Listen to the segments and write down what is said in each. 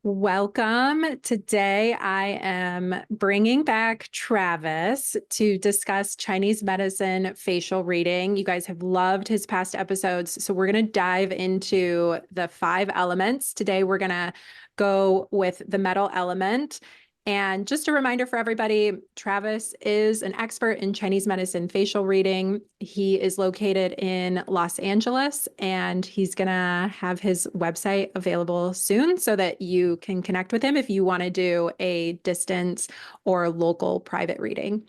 Welcome. Today, I am bringing back Travis to discuss Chinese medicine facial reading. You guys have loved his past episodes, so we're going to dive into the five elements. Today, we're going to go with the metal element. And just a reminder for everybody, Travis is an expert in Chinese medicine facial reading. He is located in Los Angeles, and he's going to have his website available soon so that you can connect with him if you want to do a distance or local private reading.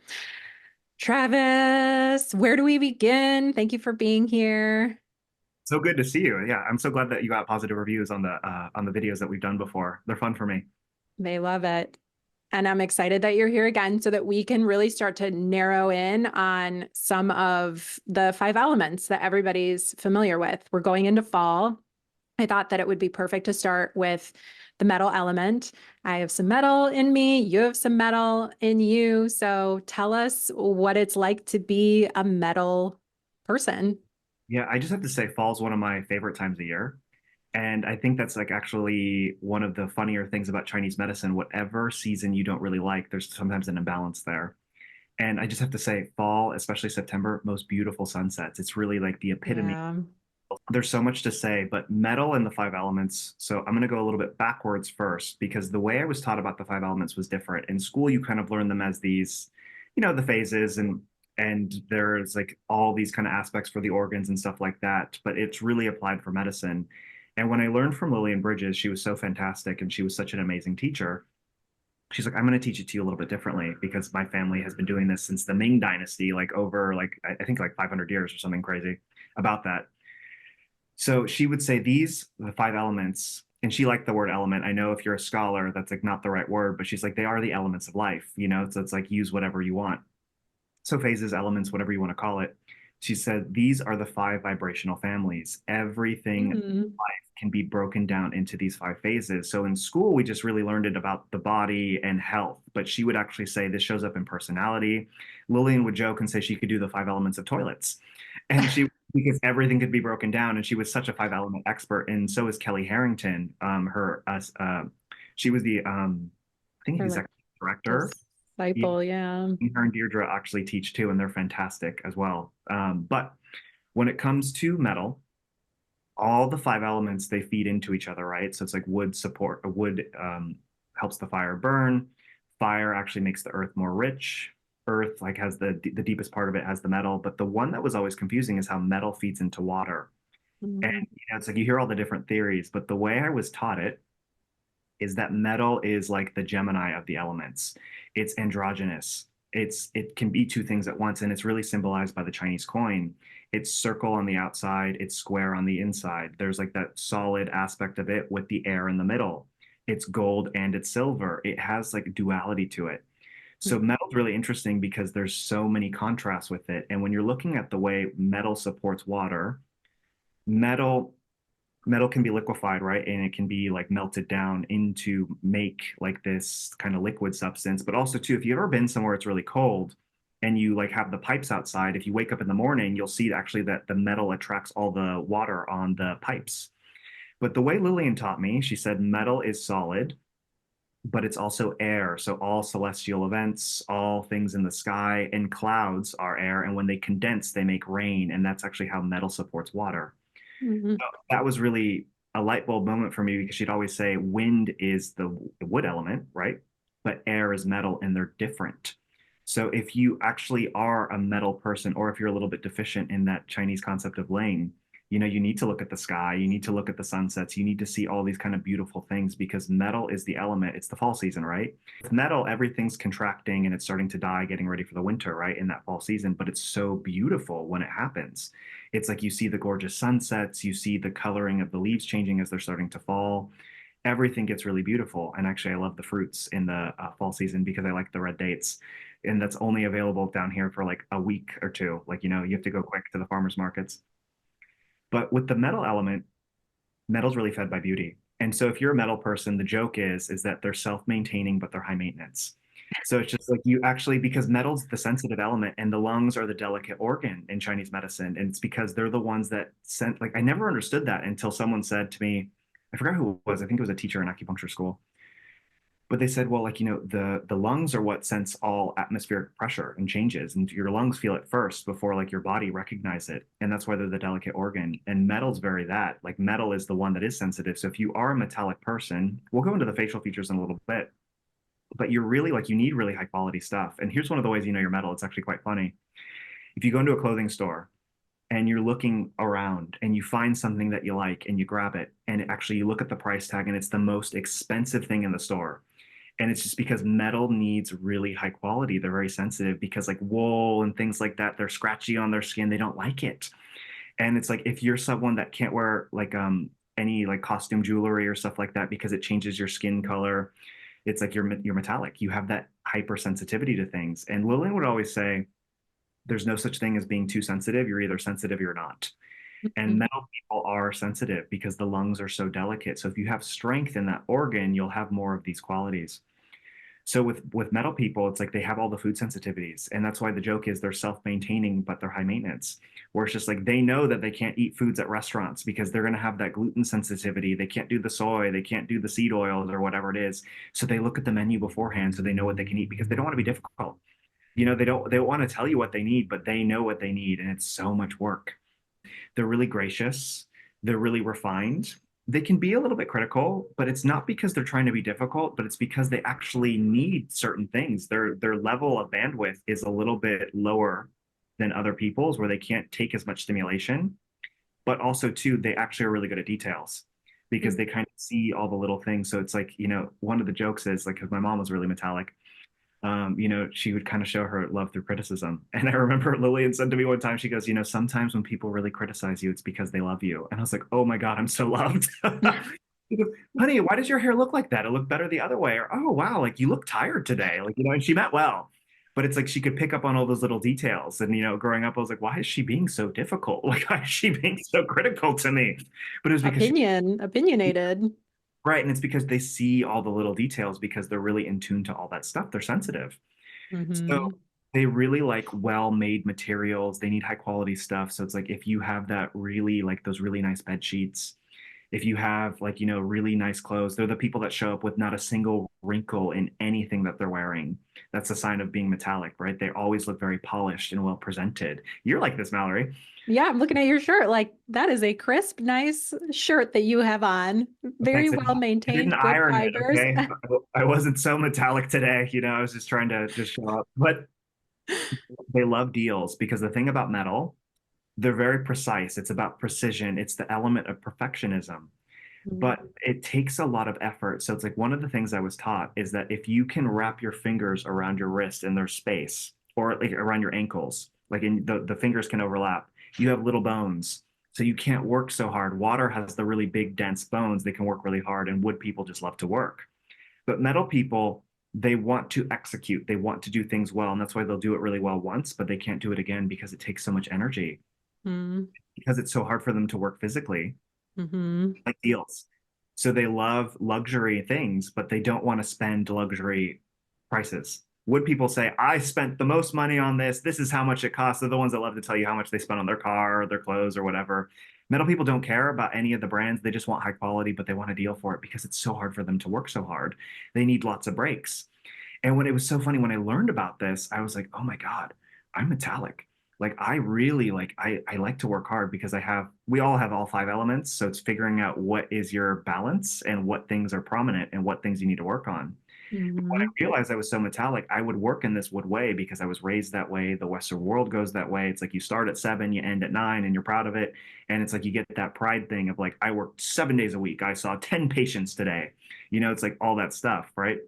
Travis, where do we begin? Thank you for being here. So good to see you. Yeah, I'm so glad that you got positive reviews on the videos that we've done before. They're fun for me. They love it. And I'm excited that you're here again so that we can really start to narrow in on some of the five elements that everybody's familiar with. We're going into fall. I thought that it would be perfect to start with the metal element. I have some metal in me, you have some metal in you. So tell us what it's like to be a metal person. Yeah, I just have to say fall's one of my favorite times of year. And I think that's like actually one of the funnier things about Chinese medicine. Whatever season you don't really like, there's sometimes an imbalance there. And I just have to say, fall, especially September, most beautiful sunsets. It's really like the epitome. Yeah. There's so much to say, but metal and the five elements. So I'm going to go a little bit backwards first because the way I was taught about the five elements was different. In school, you kind of learn them as these, the phases and there's like all these kind of aspects for the organs and stuff like that. But it's really applied for medicine. And when I learned from Lillian Bridges, she was so fantastic and she was such an amazing teacher. She's like, I'm going to teach it to you a little bit differently because my family has been doing this since the Ming Dynasty, like over like I think like 500 years or something crazy about that. So she would say these, the five elements, and she liked the word element. I know if you're a scholar, that's like not the right word, but she's like, they are the elements of life, So it's like use whatever you want. So phases, elements, whatever you want to call it. She said, these are the five vibrational families. Everything in Mhm. life can be broken down into these five phases. So in school, we just really learned it about the body and health, but she would actually say this shows up in personality. Lillian would joke and say she could do the five elements of toilets. And she, because everything could be broken down, and she was such a five element expert. And so is Kelly Harrington. She was I think Or like executive director. Yeah, disciple, yeah. her and Deirdre actually teach too, and they're fantastic as well. But when it comes to metal, all the five elements they feed into each other, right? So it's like wood helps the fire burn. Fire actually makes the earth more rich. Earth like has the deepest part of it has the metal, but the one that was always confusing is how metal feeds into water. And Mhm. it's like you hear all the different theories, but the way I was taught it is that metal is like the Gemini of the elements. It's androgynous. It can be two things at once, and it's really symbolized by the Chinese coin. It's circle on the outside, it's square on the inside. There's like that solid aspect of it with the air in the middle. It's gold and it's silver. It has like duality to it. So metal's really interesting because there's so many contrasts with it. And when you're looking at the way metal supports water, metal metal can be liquefied, right? And it can be like melted down into make like this kind of liquid substance. But also too, if you've ever been somewhere it's really cold and you like have the pipes outside, if you wake up in the morning, you'll see actually that the metal attracts all the water on the pipes. But the way Lillian taught me, she said metal is solid, but it's also air. So all celestial events, all things in the sky and clouds are air. And when they condense, they make rain. And that's actually how metal supports water. Mhm. That was really a light bulb moment for me because she'd always say wind is the wood element, right? But air is metal and they're different. So if you actually are a metal person, or if you're a little bit deficient in that Chinese concept of Ling, you need to look at the sky, you need to look at the sunsets, you need to see all these kind of beautiful things because metal is the element. It's the fall season, right? With metal, everything's contracting and it's starting to die, getting ready for the winter, right? In that fall season, but it's so beautiful when it happens. It's like you see the gorgeous sunsets, you see the coloring of the leaves changing as they're starting to fall. Everything gets really beautiful. And actually, I love the fruits in the fall season because I like the red dates. And that's only available down here for like a week or two. Like, you have to go quick to the farmers markets. But with the metal element, metal's really fed by beauty. And so if you're a metal person, the joke is that they're self-maintaining, but they're high maintenance. So it's just like you actually, because metal's the sensitive element and the lungs are the delicate organ in Chinese medicine. And it's because they're the ones that sent, like, I never understood that until someone said to me, I forgot who it was. I think it was a teacher in acupuncture school. But they said, well, like, the lungs are what sense all atmospheric pressure and changes, and your lungs feel it first before like your body recognize it. And that's why they're the delicate organ. And metal's very that. Like metal is the one that is sensitive. So if you are a metallic person, we'll go into the facial features in a little bit, but you're really like you need really high quality stuff. And here's one of the ways you know you're metal. It's actually quite funny. If you go into a clothing store and you're looking around and you find something that you like and you grab it, and actually you look at the price tag and it's the most expensive thing in the store, and it's just because metal needs really high quality. They're very sensitive because like wool and things like that, they're scratchy on their skin. They don't like it. And it's like if you're someone that can't wear like any like costume jewelry or stuff like that because it changes your skin color, it's like you're metallic. You have that hypersensitivity to things. And Lillian would always say, there's no such thing as being too sensitive. You're either sensitive or you're not. And Mhm. metal people are sensitive because the lungs are so delicate. So if you have strength in that organ, you'll have more of these qualities. So with metal people, it's like they have all the food sensitivities, and that's why the joke is they're self-maintaining, but they're high maintenance. Where it's just like they know that they can't eat foods at restaurants because they're going to have that gluten sensitivity. They can't do the soy, they can't do the seed oils or whatever it is. So they look at the menu beforehand so they know what they can eat because they don't want to be difficult. They don't want to tell you what they need, but they know what they need, and it's so much work. They're really gracious. They're really refined. They can be a little bit critical, but it's not because they're trying to be difficult, but it's because they actually need certain things. Their level of bandwidth is a little bit lower than other people's where they can't take as much stimulation. But also too, they actually are really good at details because they kind of see all the little things. So it's like, one of the jokes is like, because my mom was really metallic, she would kind of show her love through criticism. And I remember Lillian said to me one time, she goes, sometimes when people really criticize you, it's because they love you. And I was like, oh my God, I'm so loved. She goes, honey, why does your hair look like that? It looked better the other way. Or, oh, wow, like you look tired today. Like, and she meant well. But it's like she could pick up on all those little details. And, growing up, I was like, why is she being so difficult? Like, why is she being so critical to me? But it was because she Opinionated. right. And it's because they see all the little details because they're really in tune to all that stuff. They're sensitive. So Hmm. they really like well-made materials. They need high quality stuff. So it's like if you have that really like those really nice bed sheets, if you have like, really nice clothes, they're the people that show up with not a single wrinkle in anything that they're wearing. That's a sign of being metallic, right? They always look very polished and well presented. You're like this, Mallory. Yeah, I'm looking at your shirt. Like that is a crisp, nice shirt that you have on. Very Thanks. well I didn't maintained, good iron it, fibers. okay? I wasn't so metallic today. I was just trying to just show up. But they love deals because the thing about metal, they're very precise. It's about precision. It's the element of perfectionism, but it takes a lot of effort. So it's like one of the things I was taught is that if you can wrap your fingers around your wrist in their space or like around your ankles, like in the fingers can overlap, you have little bones. So you can't work so hard. Water has the really big, dense bones. They can work really hard, and wood people just love to work. But metal people, they want to execute, they want to do things well. And that's why they'll do it really well once, but they can't do it again because it takes so much energy, Mm-hmm. because it's so hard for them to work physically, Mm-hmm. like deals. So they love luxury things, but they don't want to spend luxury prices. Would people say, I spent the most money on this? This is how much it costs. They're the ones that love to tell you how much they spent on their car or their clothes or whatever. Metal people don't care about any of the brands. They just want high quality, but they want a deal for it because it's so hard for them to work so hard. They need lots of breaks. And when it was so funny when I learned about this, I was like, oh my God, I'm metallic. Like I really I like to work hard because we all have all five elements. So it's figuring out what is your balance and what things are prominent and what things you need to work on. When I Mm-hmm. realized I was so metallic, I would work in this wood way because I was raised that way. The Western world goes that way. It's like you start at 7, you end at 9, and you're proud of it. And it's like you get that pride thing of like, I worked 7 days a week. I saw 10 patients today. It's like all that stuff, right?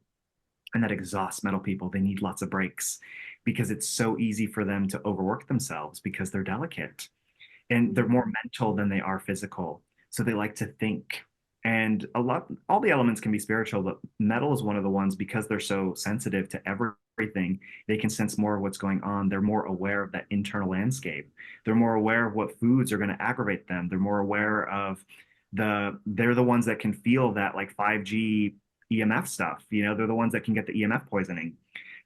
And that exhausts metal people. They need lots of breaks because it's so easy for them to overwork themselves because they're delicate and they're more mental than they are physical. So they like to think. And all the elements can be spiritual, but metal is one of the ones because they're so sensitive to everything. They can sense more of what's going on. They're more aware of that internal landscape. They're more aware of what foods are going to aggravate them. They're more aware of they're the ones that can feel that like 5G EMF stuff. They're the ones that can get the EMF poisoning.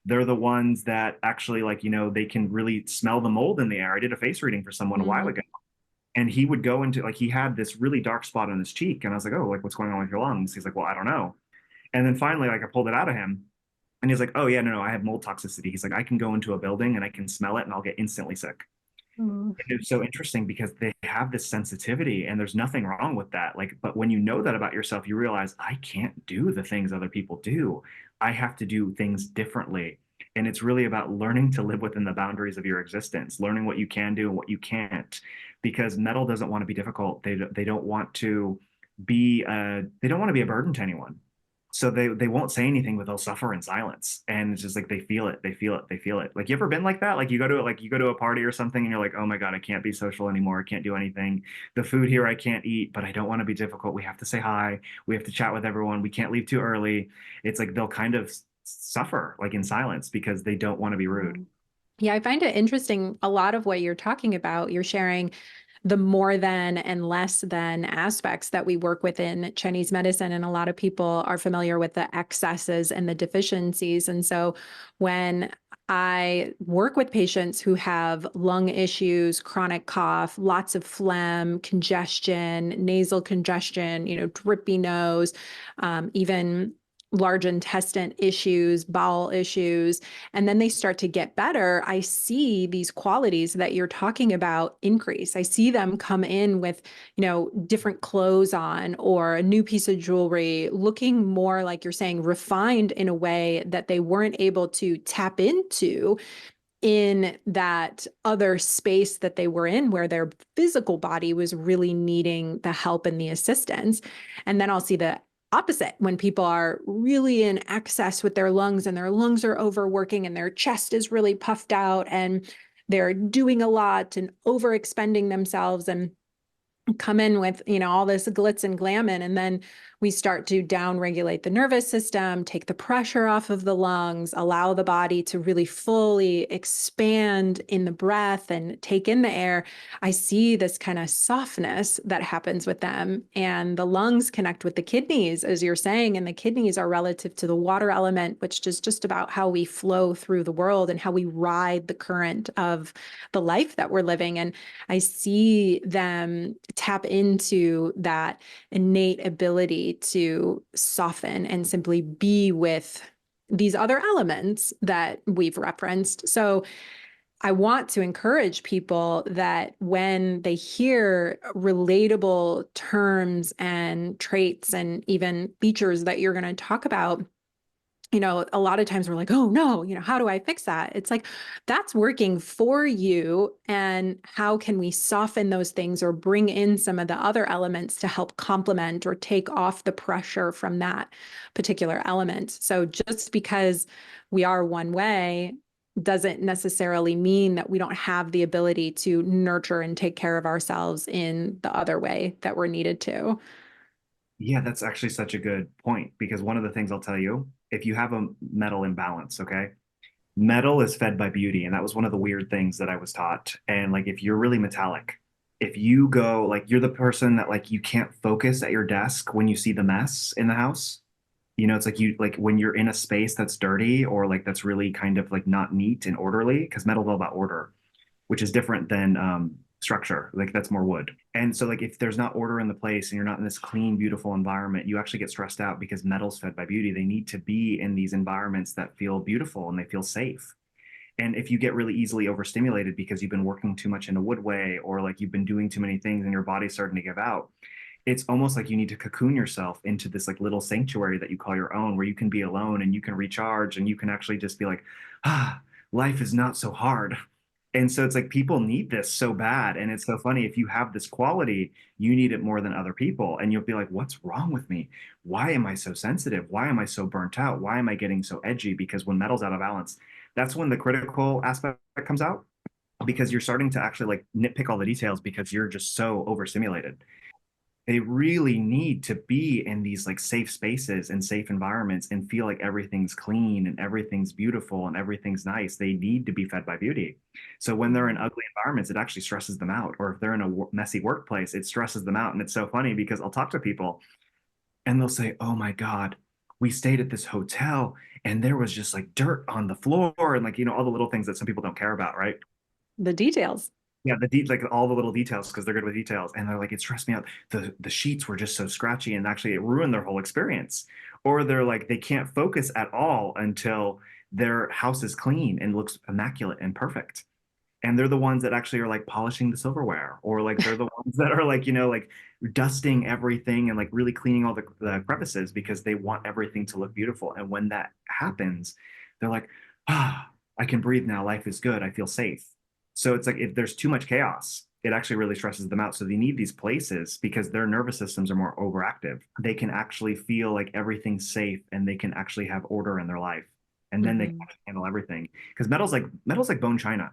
They're the ones that actually like, they can really smell the mold in the air. I did a face reading for someone a while Mm-hmm. ago, And he would go into like he had this really dark spot on his cheek, and I was like, "Oh, like what's going on with your lungs?" He's like, "Well, I don't know." And then finally, like I pulled it out of him, and he's like, "Oh yeah, no, I have mold toxicity." He's like, "I can go into a building and I can smell it, and I'll get instantly sick." Mm. And it's so interesting because they have this sensitivity, and there's nothing wrong with that. Like, but when you know that about yourself, you realize I can't do the things other people do. I have to do things differently. And it's really about learning to live within the boundaries of your existence, learning what you can do and what you can't, because metal doesn't want to be difficult. They don't want to they don't want to be a burden to anyone. So they won't say anything, but they'll suffer in silence. And it's just like they feel it, they feel it, they feel it. Like you ever been like that? Like you go to a party or something and you're like, oh my God, I can't be social anymore. I can't do anything. The food here I can't eat, but I don't want to be difficult. We have to say hi. We have to chat with everyone. We can't leave too early. It's like they'll kind of suffer like in silence because they don't want to be rude. Yeah, I find it interesting. A lot of what you're talking about, you're sharing the more than and less than aspects that we work with in Chinese medicine. And a lot of people are familiar with the excesses and the deficiencies. And so when I work with patients who have lung issues, chronic cough, lots of phlegm, congestion, nasal congestion, drippy nose, even large intestine issues, bowel issues, and then they start to get better, I see these qualities that you're talking about increase. I see them come in with, different clothes on or a new piece of jewelry, looking more like you're saying refined in a way that they weren't able to tap into in that other space that they were in where their physical body was really needing the help and the assistance. And then I'll see the opposite when people are really in excess with their lungs and their lungs are overworking and their chest is really puffed out and they're doing a lot and overexpending themselves and come in with all this glitz and glamour, and then we start to down regulate the nervous system, take the pressure off of the lungs, allow the body to really fully expand in the breath and take in the air. I see this kind of softness that happens with them, and the lungs connect with the kidneys, as you're saying, and the kidneys are relative to the water element, which is just about how we flow through the world and how we ride the current of the life that we're living. And I see them tap into that innate ability to soften and simply be with these other elements that we've referenced. So I want to encourage people that when they hear relatable terms and traits and even features that you're going to talk about, a lot of times we're like, oh no, how do I fix that? It's like, that's working for you. And how can we soften those things or bring in some of the other elements to help complement or take off the pressure from that particular element? So just because we are one way doesn't necessarily mean that we don't have the ability to nurture and take care of ourselves in the other way that we're needed to. Yeah, that's actually such a good point because one of the things I'll tell you, if you have a metal imbalance, okay, metal is fed by beauty. And that was one of the weird things that I was taught. And like, if you're really metallic, if you go, like, you're the person that, like, you can't focus at your desk when you see the mess in the house. It's like like when you're in a space that's dirty or like that's really kind of like not neat and orderly, because metal's all about order, which is different than structure. Like that's more wood. And so like if there's not order in the place and you're not in this clean, beautiful environment, you actually get stressed out because metal's fed by beauty. They need to be in these environments that feel beautiful and they feel safe. And if you get really easily overstimulated because you've been working too much in a wood way or like you've been doing too many things and your body's starting to give out, it's almost like you need to cocoon yourself into this like little sanctuary that you call your own, where you can be alone and you can recharge and you can actually just be like, ah, life is not so hard. And so it's like people need this so bad. And it's so funny. If you have this quality, you need it more than other people. And you'll be like, what's wrong with me? Why am I so sensitive? Why am I so burnt out? Why am I getting so edgy? Because when metal's out of balance, that's when the critical aspect comes out because you're starting to actually like nitpick all the details because you're just so overstimulated. They really need to be in these like safe spaces and safe environments and feel like everything's clean and everything's beautiful and everything's nice. They need to be fed by beauty. So when they're in ugly environments, it actually stresses them out. Or if they're in a messy workplace, it stresses them out. And it's so funny because I'll talk to people and they'll say, "Oh my God, we stayed at this hotel and there was just like dirt on the floor." And like, all the little things that some people don't care about, right? The details. Yeah, like all the little details because they're good with details, and they're like, it stressed me out. The sheets were just so scratchy, and actually it ruined their whole experience. Or they're like, they can't focus at all until their house is clean and looks immaculate and perfect. And they're the ones that actually are like polishing the silverware, or like they're the ones that are like, like dusting everything and like really cleaning all the crevices because they want everything to look beautiful. And when that happens, they're like, ah, I can breathe now. Life is good. I feel safe. So it's like if there's too much chaos, it actually really stresses them out. So they need these places because their nervous systems are more overactive. They can actually feel like everything's safe and they can actually have order in their life. And then they can Hmm. handle everything. Because metal's like bone china.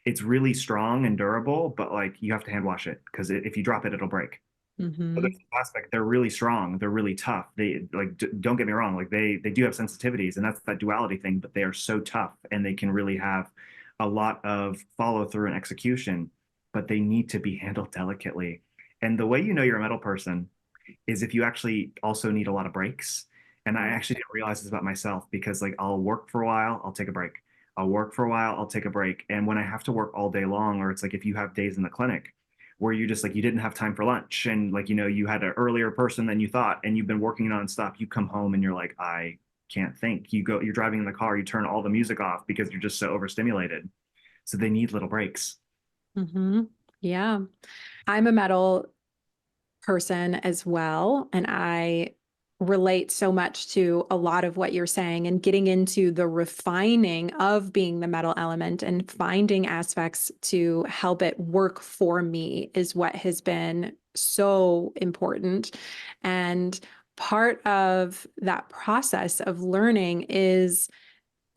It's really strong and durable, but like you have to hand wash it because if you drop it, it'll break. So there's Hmm. this aspect. They're really strong. They're really tough. They like don't get me wrong. Like they do have sensitivities, and that's that duality thing. But they are so tough, and they can really have a lot of follow through and execution. But they need to be handled delicately. And the way you know you're a metal person is if you actually also need a lot of breaks. And I actually didn't realize this about myself because like I'll work for a while, I'll take a break. I'll work for a while, I'll take a break. And when I have to work all day long, or it's like if you have days in the clinic where you just like you didn't have time for lunch and like you had an earlier person than you thought and you've been working nonstop, you come home and you're like, I can't think. You're driving in the car, you turn all the music off because you're just so overstimulated. So they need little breaks. Hmm. Yeah. I'm a metal person as well. And I relate so much to a lot of what you're saying and getting into the refining of being the metal element and finding aspects to help it work for me is what has been so important. And part of that process of learning is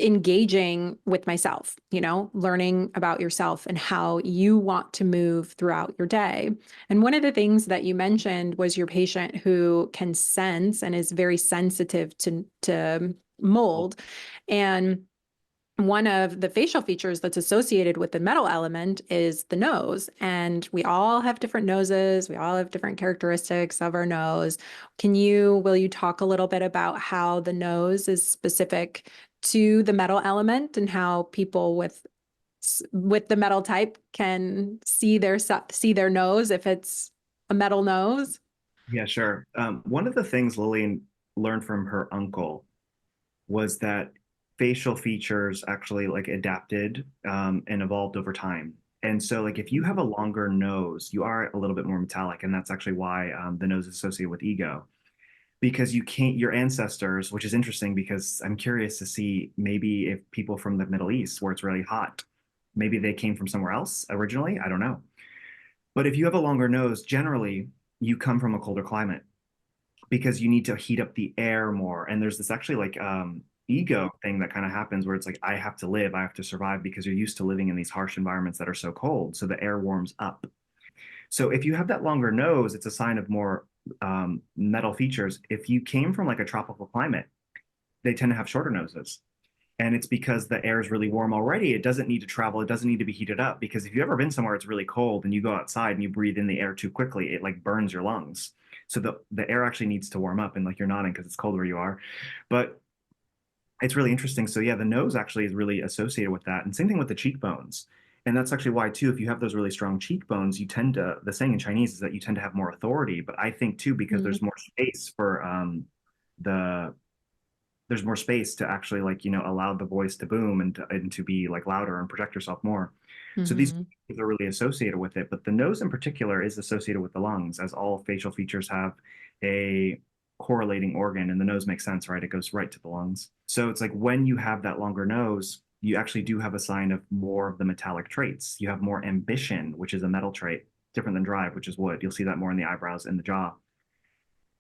engaging with myself, learning about yourself and how you want to move throughout your day. And one of the things that you mentioned was your patient who can sense and is very sensitive to mold. And one of the facial features that's associated with the metal element is the nose. And we all have different noses. We all have different characteristics of our nose. Will you talk a little bit about how the nose is specific to the metal element and how people with the metal type can see their nose if it's a metal nose? Yeah, sure. One of the things Lillian learned from her uncle was that facial features actually like adapted and evolved over time. And so, like, if you have a longer nose, you are a little bit more metallic, and that's actually why the nose is associated with ego. Because you can't, your ancestors, which is interesting because I'm curious to see maybe if people from the Middle East, where it's really hot, maybe they came from somewhere else originally. I don't know. But if you have a longer nose, generally you come from a colder climate because you need to heat up the air more. And there's this actually like ego thing that kind of happens where it's like, I have to live, I have to survive because you're used to living in these harsh environments that are so cold. So the air warms up. So if you have that longer nose, it's a sign of more metal features. If you came from like a tropical climate, they tend to have shorter noses. And it's because the air is really warm already. It doesn't need to travel. It doesn't need to be heated up. Because if you've ever been somewhere it's really cold and you go outside and you breathe in the air too quickly, it like burns your lungs. So the air actually needs to warm up. And like you're nodding because it's cold where you are. But it's really interesting. So yeah, the nose actually is really associated with that. And same thing with the cheekbones. And that's actually why too, if you have those really strong cheekbones, you tend to, the saying in Chinese is that you tend to have more authority. But I think too, because Mm-hmm. there's more space for the there's more space to actually like allow the voice to boom and to be like louder and project yourself more. So these Mm-hmm. things are really associated with it, but the nose in particular is associated with the lungs, as all facial features have a correlating organ, and the nose makes sense, right? It goes right to the lungs. So it's like when you have that longer nose, you actually do have a sign of more of the metallic traits. You have more ambition, which is a metal trait, different than drive, which is wood. You'll see that more in the eyebrows and the jaw,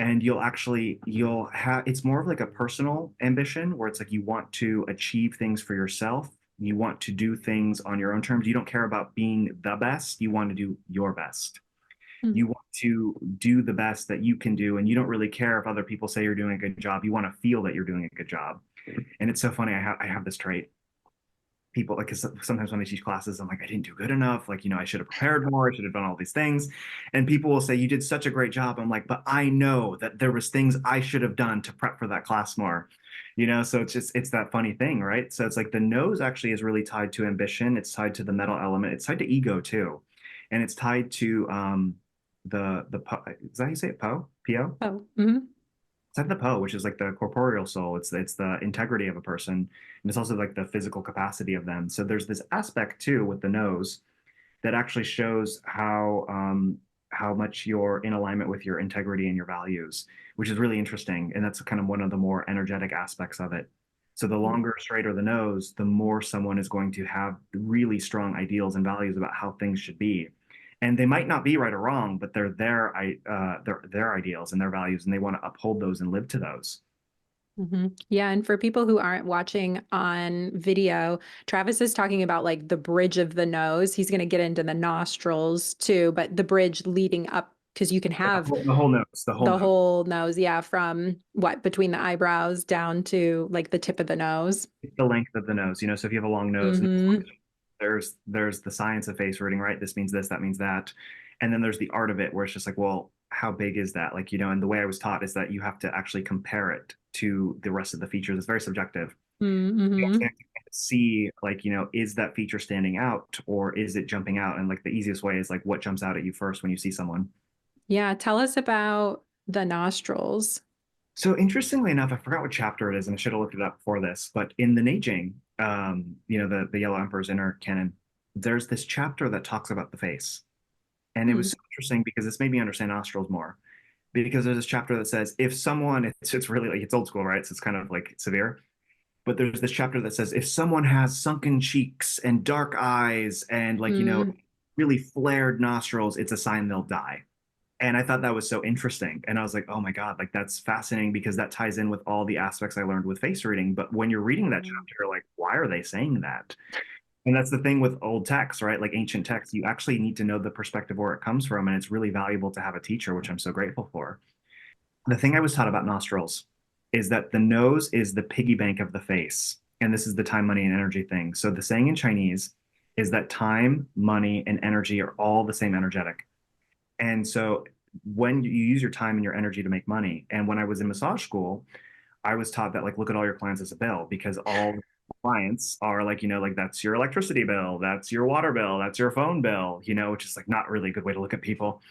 and you'll have it's more of like a personal ambition where it's like you want to achieve things for yourself, you want to do things on your own terms, you don't care about being the best, you want to do your best, you want to do the best that you can do, and you don't really care if other people say you're doing a good job, you want to feel that you're doing a good job. And it's so funny, I have this trait people like 'cause sometimes when I teach classes, I'm like, I didn't do good enough. Like, I should have prepared more. I should have done all these things. And people will say, you did such a great job. I'm like, but I know that there was things I should have done to prep for that class more. So it's that funny thing, right? So it's like the nose actually is really tied to ambition. It's tied to the metal element. It's tied to ego too. And it's tied to the is that how you say it? Po? Oh, It's like the Po, which is like the corporeal soul. It's the integrity of a person, and it's also like the physical capacity of them. So there's this aspect too with the nose that actually shows how much you're in alignment with your integrity and your values, which is really interesting. And that's kind of one of the more energetic aspects of it. So the longer, straighter the nose, the more someone is going to have really strong ideals and values about how things should be. And they might not be right or wrong, but they're their ideals and their values, and they want to uphold those and live to those. Yeah, and for people who aren't watching on video, Travis is talking about like the bridge of the nose. He's going to get into the nostrils too, but the bridge leading up because you can The have whole, the whole nose, the whole the nose. whole nose, yeah, from what between the eyebrows down to like the tip of the nose. It's the length of the nose. So if you have a long nose, and Hmm. there's the science of face reading, right? This means this, that means that. And then there's the art of it where it's just like, well, how big is that? Like, and the way I was taught is that you have to actually compare it to the rest of the features. It's very subjective. You Hmm. actually have to see, like, is that feature standing out or is it jumping out? And like the easiest way is like what jumps out at you first when you see someone. Yeah, tell us about the nostrils. So interestingly enough, I forgot what chapter it is, and I should have looked it up before this. But in the Neijing, the Yellow Emperor's Inner Canon, there's this chapter that talks about the face, and it was Hmm. so interesting because this made me understand nostrils more. Because there's this chapter that says if someone, it's really like it's old school, right? So it's kind of like severe. But there's this chapter that says if someone has sunken cheeks and dark eyes and like Mm. really flared nostrils, it's a sign they'll die. And I thought that was so interesting. And I was like, oh my God, like that's fascinating because that ties in with all the aspects I learned with face reading. But when you're reading that chapter, you're like, why are they saying that? And that's the thing with old texts, right? Like ancient texts, you actually need to know the perspective where it comes from. And it's really valuable to have a teacher, which I'm so grateful for. The thing I was taught about nostrils is that the nose is the piggy bank of the face. And this is the time, money, and energy thing. So the saying in Chinese is that time, money, and energy are all the same energetic. And so when you use your time and your energy to make money, and when I was in massage school, I was taught that like look at all your clients as a bill because all clients are like, like that's your electricity bill, that's your water bill, that's your phone bill, which is like not really a good way to look at people.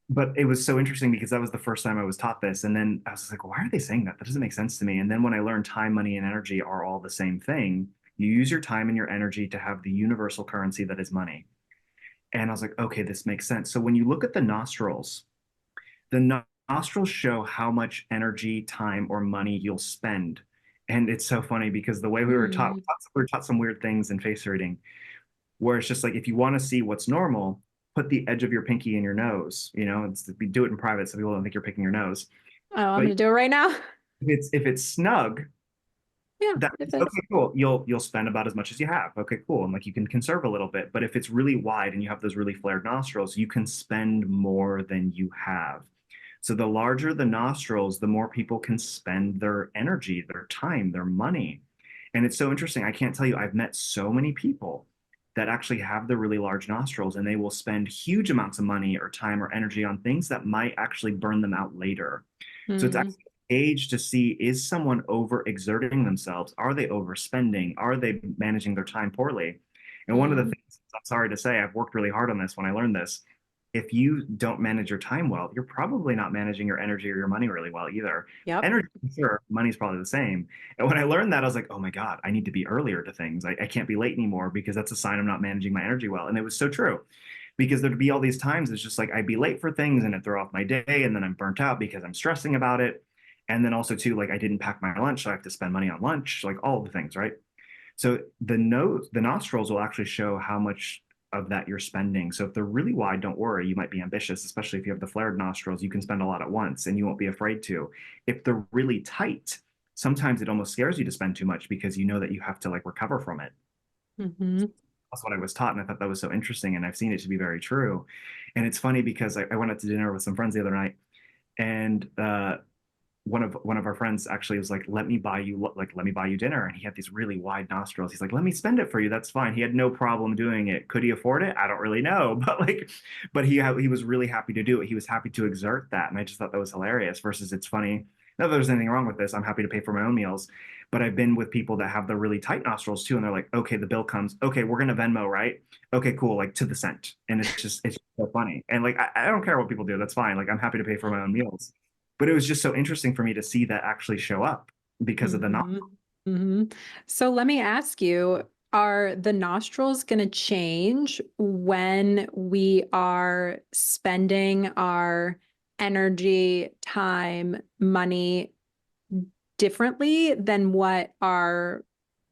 But it was so interesting because that was the first time I was taught this. And then I was like, why are they saying that? That doesn't make sense to me. And then when I learned time, money, and energy are all the same thing, you use your time and your energy to have the universal currency that is money. And I was like, okay, this makes sense. So when you look at the nostrils show how much energy, time, or money you'll spend. And it's so funny because the way Mm. we were taught some weird things in face reading, where it's just like if you want to see what's normal, put the edge of your pinky in your nose. Do it in private so people don't think you're picking your nose. Oh, I'm But gonna do it right now. if it's snug, Yeah, that if okay, it's cool. You'll spend about as much as you have. Okay, cool. And like you can conserve a little bit. But if it's really wide and you have those really flared nostrils, you can spend more than you have. So the larger the nostrils, the more people can spend their energy, their time, their money. And it's so interesting. I can't tell you, I've met so many people that actually have the really large nostrils and they will spend huge amounts of money or time or energy on things that might actually burn them out later. So it's mm. actually a gauge to see is someone overexerting themselves? Are they overspending? Are they managing their time poorly? And one of the Mm. things, I'm sorry to say, I've worked really hard on this when I learned this. If you don't manage your time well, you're probably not managing your energy or your money really well either. Yep. Energy, sure, money's probably the same. And when I learned that, I was like, oh my God, I need to be earlier to things. I can't be late anymore because that's a sign I'm not managing my energy well. And it was so true because there'd be all these times it's just like I'd be late for things and it throw off my day and then I'm burnt out because I'm stressing about it. And then also too, like I didn't pack my lunch, so I have to spend money on lunch, like all the things, right? So the nostrils will actually show how much of that you're spending. So if they're really wide, don't worry, you might be ambitious, especially if you have the flared nostrils, you can spend a lot at once and you won't be afraid to. If they're really tight, sometimes it almost scares you to spend too much because you know that you have to like recover from it. Hmm. That's what I was taught, and I thought that was so interesting, and I've seen it to be very true. And it's funny because I went out to dinner with some friends the other night, and one of our friends actually was like, let me buy you dinner. And he had these really wide nostrils. He's like, let me spend it for you. That's fine. He had no problem doing it. Could he afford it? I don't really know. But he was really happy to do it. He was happy to exert that. And I just thought that was hilarious versus it's funny. Not that there's anything wrong with this. I'm happy to pay for my own meals. But I've been with people that have the really tight nostrils too. And they're like, okay, the bill comes. Okay, we're going to Venmo, right? Okay, cool. Like to the cent. And it's just so funny. And like, I don't care what people do. That's fine. Like I'm happy to pay for my own meals. But it was just so interesting for me to see that actually show up because of the not. Hmm. Hmm. So let me ask you, are the nostrils going to change when we are spending our energy, time, money differently than what our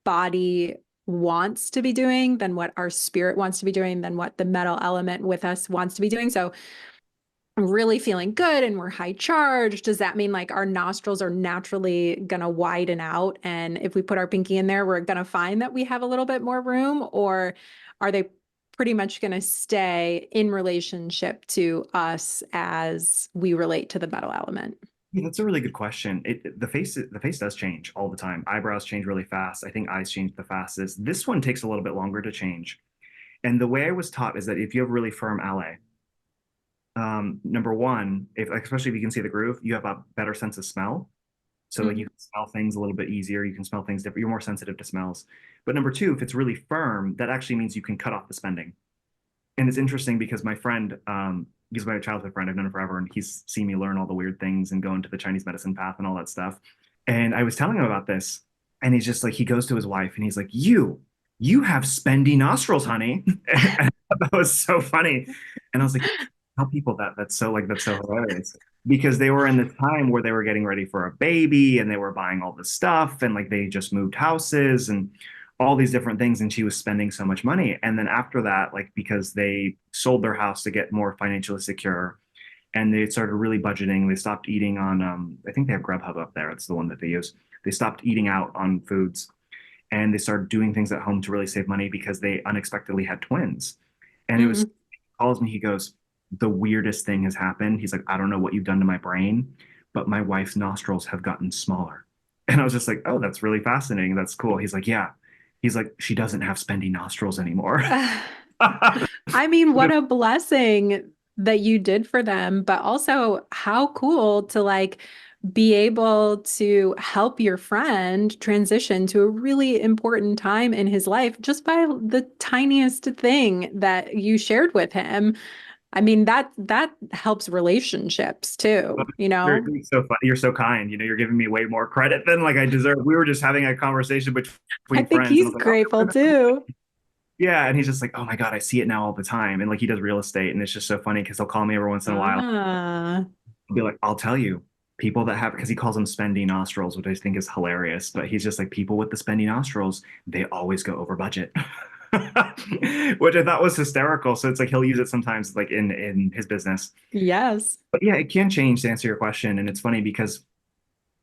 body wants to be doing, than what our spirit wants to be doing, than what the metal element with us wants to be doing? So really feeling good and we're high charged, does that mean like our nostrils are naturally going to widen out? And if we put our pinky in there, we're going to find that we have a little bit more room? Or are they pretty much going to stay in relationship to us as we relate to the metal element? Yeah, that's a really good question. The face does change all the time. Eyebrows change really fast. I think eyes change the fastest. This one takes a little bit longer to change. And the way I was taught is that if you have really firm LA, number one, if especially if you can see the groove, you have a better sense of smell. So like you Mm, can smell things a little bit easier. You can smell things different. You're more sensitive to smells. But number two, if it's really firm, that actually means you can cut off the spending. And it's interesting because my friend, he's my childhood friend. I've known him forever, and he's seen me learn all the weird things and go into the Chinese medicine path and all that stuff. And I was telling him about this, and he's just like, he goes to his wife, and he's like, you have spendy nostrils, honey." And that was so funny. And I was like, tell people that. That's so hilarious. Because they were in the time where they were getting ready for a baby and they were buying all this stuff and like they just moved houses and all these different things, and she was spending so much money. And then after that, like because they sold their house to get more financially secure and they started really budgeting, they stopped eating on I think they have Grubhub up there. It's the one that they use. They stopped eating out on foods and they started doing things at home to really save money because they unexpectedly had twins. And it was, mm. he calls me, he goes, the weirdest thing has happened. He's like, I don't know what you've done to my brain, but my wife's nostrils have gotten smaller. And I was just like, oh, that's really fascinating. That's cool. He's like, yeah. He's like, she doesn't have spendy nostrils anymore. I mean, what a blessing that you did for them, but also how cool to like be able to help your friend transition to a really important time in his life just by the tiniest thing that you shared with him. I mean, that helps relationships too, you know? You're so funny. You're so kind. You know, you're giving me way more credit than like I deserve. We were just having a conversation I between think friends, and I he's was like, oh, grateful too. yeah. And he's just like, oh my God, I see it now all the time. And like he does real estate, and it's just so funny because he'll call me every once in a while. Ah. I'll be like, I'll tell you, people that have, because he calls them spendy nostrils, which I think is hilarious. But he's just like, people with the spendy nostrils, they always go over budget. Which I thought was hysterical. So it's like he'll use it sometimes like in his business. Yes. But yeah, it can change to answer your question. And it's funny because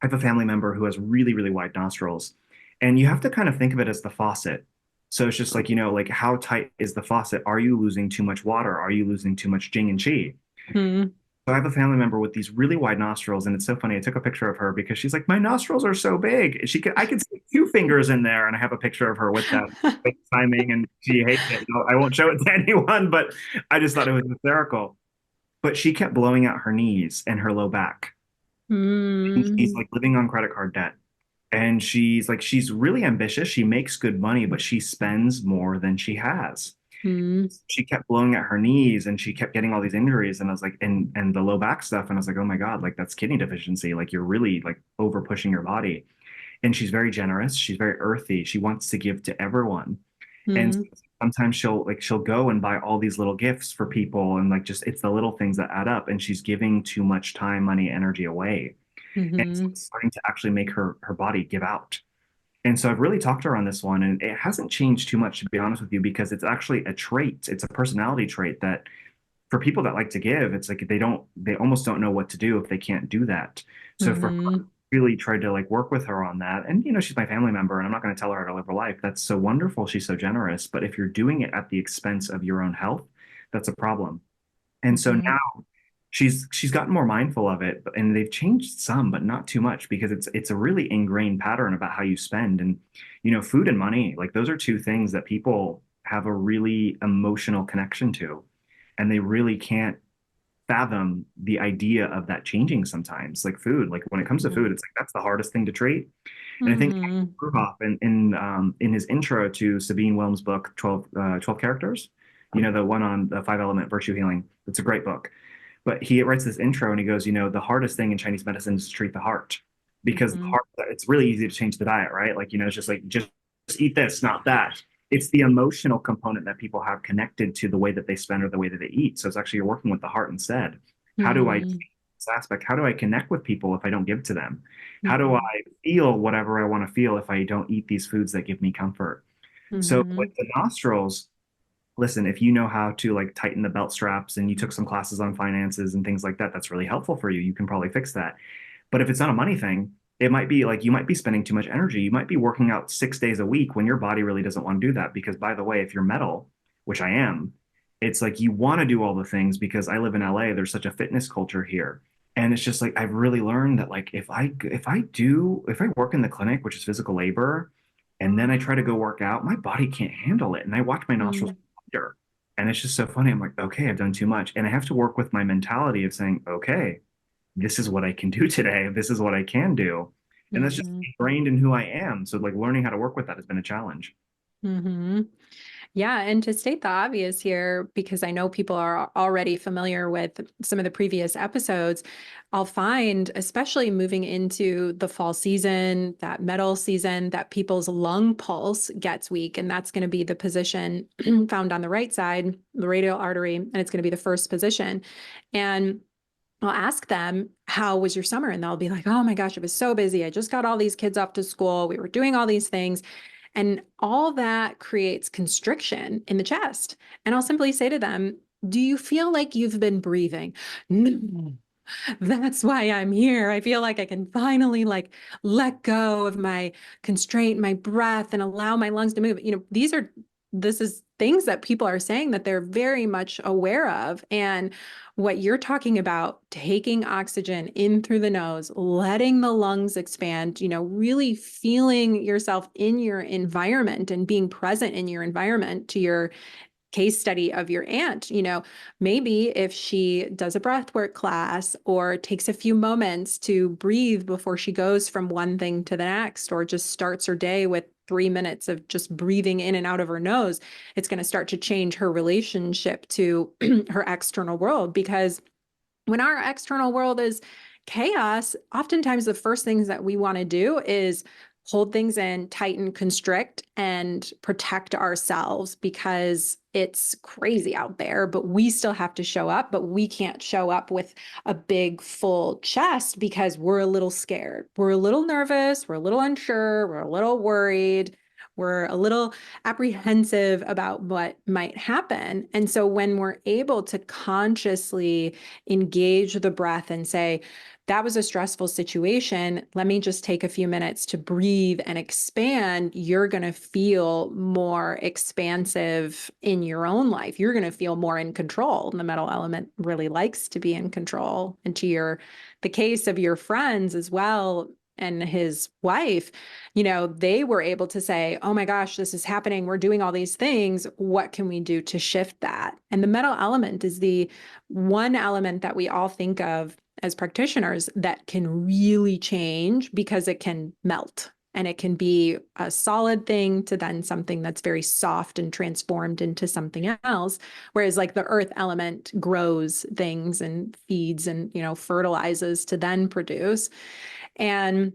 I have a family member who has really, really wide nostrils. And you have to kind of think of it as the faucet. So it's just like, like how tight is the faucet? Are you losing too much water? Are you losing too much jing and chi? Hmm. So I have a family member with these really wide nostrils, and it's so funny. I took a picture of her because she's like, my nostrils are so big. I could see two fingers in there, and I have a picture of her with that timing, and she hates it. No, I won't show it to anyone, but I just thought it was hysterical. But she kept blowing out her knees and her low back. And she's Hmm. like living on credit card debt. And she's really ambitious. She makes good money, but she spends more than she has. Hmm. She kept blowing at her knees and she kept getting all these injuries. And I was like, and the low back stuff. And I was like, oh my God, like that's kidney deficiency. Like you're really like over pushing your body. And she's very generous. She's very earthy. She wants to give to everyone. And Hmm. sometimes she'll go and buy all these little gifts for people. And like just it's the little things that add up. And she's giving too much time, money, energy away. And so Hmm. it's starting to actually make her body give out. And so I've really talked to her on this one, and it hasn't changed too much, to be honest with you, because it's actually a trait. It's a personality trait that for people that like to give, it's like they almost don't know what to do if they can't do that. So for her, Hmm. really tried to like work with her on that. And she's my family member, and I'm not going to tell her how to live her life. That's so wonderful. She's so generous. But if you're doing it at the expense of your own health, that's a problem. And so Hmm. now she's gotten more mindful of it, and they've changed some, but not too much because it's a really ingrained pattern about how you spend. And food and money, like those are two things that people have a really emotional connection to, and they really can't fathom the idea of that changing sometimes. Like food, like when it comes to food, it's like that's the hardest thing to treat. And I think Mm-hmm. Ruhoff in his intro to Sabine Wilm's book 12 Characters, the one on the five element virtue healing, it's a great book. But he writes this intro and he goes, the hardest thing in Chinese medicine is to treat the heart, because the Mm-hmm. heart, it's really easy to change the diet, right? Like, it's just like, just eat this, not that. It's the emotional component that people have connected to the way that they spend or the way that they eat. So it's actually you're working with the heart instead. How do I Mm-hmm. change this aspect? How do I connect with people if I don't give to them? How do I Mm-hmm. feel whatever I want to feel if I don't eat these foods that give me comfort? So Mm-hmm. with the nostrils, listen, if you know how to like tighten the belt straps and you took some classes on finances and things like that, that's really helpful for you. You can probably fix that. But if it's not a money thing, it might be like you might be spending too much energy. You might be working out 6 days a week when your body really doesn't want to do that. Because by the way, if you're metal, which I am, it's like you want to do all the things because I live in LA. There's such a fitness culture here. And it's just like I've really learned that like if I work in the clinic, which is physical labor, and then I try to go work out, my body can't handle it. And I watch my nostrils under. And it's just so funny. I'm like, okay, I've done too much. And I have to work with my mentality of saying, okay, this is what I can do today. This is what I can do. And that's just Mm-hmm. ingrained in who I am. So like learning how to work with that has been a challenge. Mm-hmm. Yeah, and to state the obvious here, because I know people are already familiar with some of the previous episodes, I'll find, especially moving into the fall season, that metal season, that people's lung pulse gets weak. And that's going to be the position found on the right side, the radial artery, and it's going to be the first position. And I'll ask them, how was your summer? And they'll be like, oh my gosh, it was so busy. I just got all these kids off to school. We were doing all these things. And all that creates constriction in the chest. And I'll simply say to them, do you feel like you've been breathing? No, that's why I'm here. I feel like I can finally like let go of my constraint, my breath, and allow my lungs to move. This is things that people are saying that they're very much aware of. And what you're talking about, taking oxygen in through the nose, letting the lungs expand, really feeling yourself in your environment and being present in your environment, to your case study of your aunt. Maybe if she does a breathwork class or takes a few moments to breathe before she goes from one thing to the next, or just starts her day with 3 minutes of just breathing in and out of her nose, it's going to start to change her relationship to her external world. Because when our external world is chaos, oftentimes the first things that we want to do is hold things in, tighten, constrict, and protect ourselves because it's crazy out there, but we still have to show up, but we can't show up with a big full chest because we're a little scared. We're a little nervous. We're a little unsure. We're a little worried. We're a little apprehensive about what might happen. And so when we're able to consciously engage the breath and say, that was a stressful situation. Let me just take a few minutes to breathe and expand. You're going to feel more expansive in your own life. You're going to feel more in control. And the metal element really likes to be in control. And to the case of your friends as well, and his wife, they were able to say, oh my gosh, this is happening. We're doing all these things. What can we do to shift that? And the metal element is the one element that we all think of as practitioners that can really change, because it can melt and it can be a solid thing to then something that's very soft and transformed into something else. Whereas like the earth element grows things and feeds and, fertilizes to then produce. And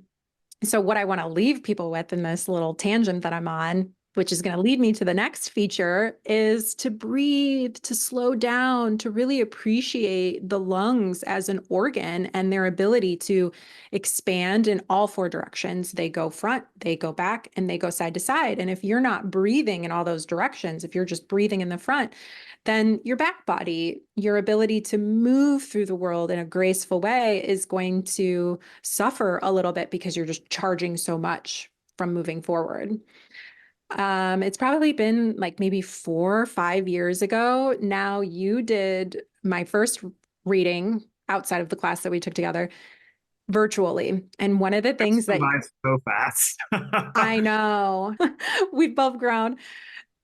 so, what I want to leave people with in this little tangent that I'm on, which is going to lead me to the next feature, is to breathe, to slow down, to really appreciate the lungs as an organ and their ability to expand in all four directions. They go front, they go back, and they go side to side. And if you're not breathing in all those directions, if you're just breathing in the front, then your back body, your ability to move through the world in a graceful way is going to suffer a little bit because you're just charging so much from moving forward. It's probably been like maybe 4 or 5 years ago. Now you did my first reading outside of the class that we took together virtually. And one of the That's things gone that by so fast. I know we've both grown.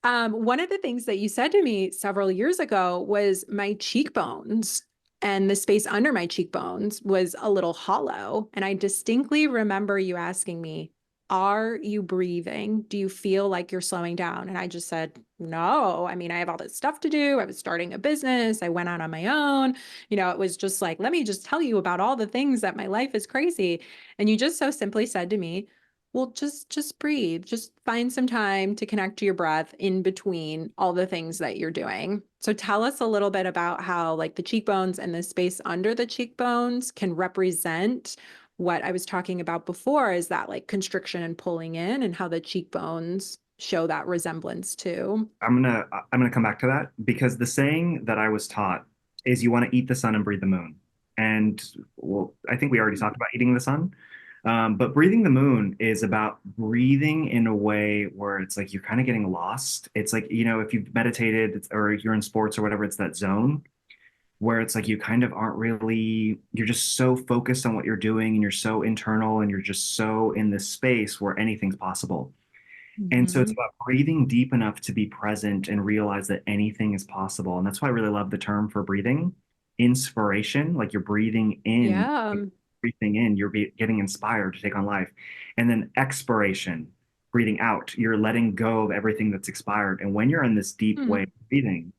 One of the things that you said to me several years ago was my cheekbones and the space under my cheekbones was a little hollow. And I distinctly remember you asking me, are you breathing? Do you feel like you're slowing down? And I just said, no. I mean, I have all this stuff to do. I was starting a business. I went out on my own. It was just like, let me just tell you about all the things that my life is crazy. And you just so simply said to me, well, just breathe. Just find some time to connect to your breath in between all the things that you're doing. So tell us a little bit about how like the cheekbones and the space under the cheekbones can represent what I was talking about before is that like constriction and pulling in and how the cheekbones show that resemblance too. I'm gonna come back to that because the saying that I was taught is you want to eat the sun and breathe the moon. And well, I think we already talked about eating the sun. But breathing the moon is about breathing in a way where it's like you're kind of getting lost. It's like, if you've meditated or you're in sports or whatever, it's that zone where it's like you kind of aren't really, you're just so focused on what you're doing and you're so internal and you're just so in this space where anything's possible. And so it's Mhm. about breathing deep enough to be present and realize that anything is possible. And that's why I really love the term for breathing. Inspiration, like you're breathing in, Yeah. breathing in, getting inspired to take on life. And then expiration, breathing out, you're letting go of everything that's expired. And when you're in this deep way Hmm. of breathing,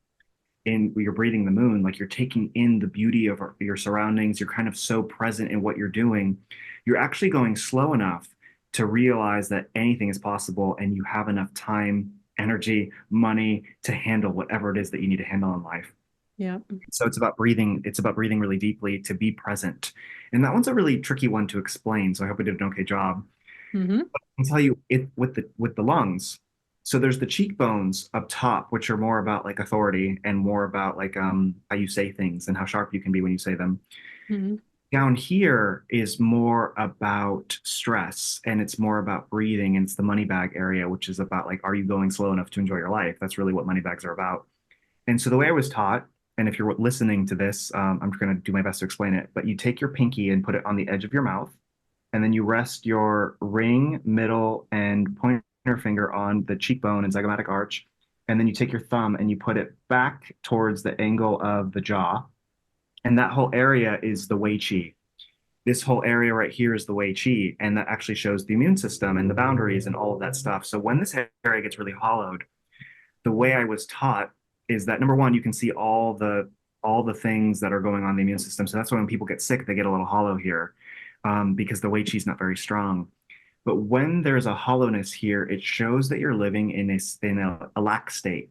in you're breathing the moon, like you're taking in the beauty of your surroundings. You're kind of so present in what you're doing. You're actually going slow enough to realize that anything is possible and you have enough time, energy, money to handle whatever it is that you need to handle in life. Yeah. So it's about breathing. It's about breathing really deeply to be present. And that one's a really tricky one to explain. So I hope I did an okay job. Hmm. Can tell you it with the lungs. So there's the cheekbones up top, which are more about like authority and more about like how you say things and how sharp you can be when you say them. Hmm. Down here is more about stress and it's more about breathing and it's the money bag area, which is about like, are you going slow enough to enjoy your life? That's really what money bags are about. And so the way I was taught, and if you're listening to this, I'm going to do my best to explain it, but you take your pinky and put it on the edge of your mouth and then you rest your ring, middle, and pointer finger on the cheekbone and zygomatic arch. And then you take your thumb and you put it back towards the angle of the jaw. And that whole area is the Wei Qi. This whole area right here is the Wei Qi. And that actually shows the immune system and the boundaries and all of that stuff. So when this area gets really hollowed, the way I was taught is that number one, you can see all the things that are going on in the immune system. So that's why when people get sick, they get a little hollow here because the Wei Qi is not very strong. But when there's a hollowness here, it shows that you're living in a lack state.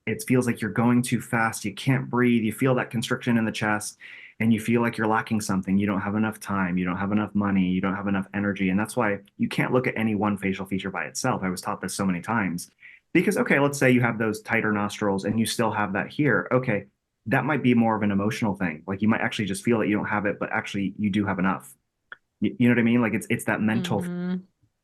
It feels like you're going too fast. You can't breathe. You feel that constriction in the chest and you feel like you're lacking something. You don't have enough time. You don't have enough money. You don't have enough energy. And that's why you can't look at any one facial feature by itself. I was taught this so many times because, okay, let's say you have those tighter nostrils and you still have that here. Okay, that might be more of an emotional thing. Like you might actually just feel that you don't have it, but actually you do have enough. You know what I mean? Like it's that mental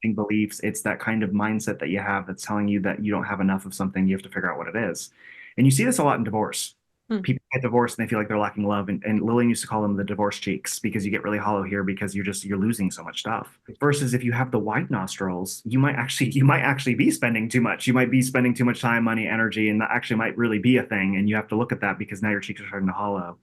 Hmm. beliefs. It's that kind of mindset that you have that's telling you that you don't have enough of something. You have to figure out what it is. And you see this a lot in divorce. People get divorced and they feel like they're lacking love. And Lillian used to call them the divorce cheeks because you get really hollow here because you're losing so much stuff. Versus if you have the wide nostrils, you might actually be spending too much. You might be spending too much time, money, energy, and that actually might really be a thing. And you have to look at that because now your cheeks are starting to hollow.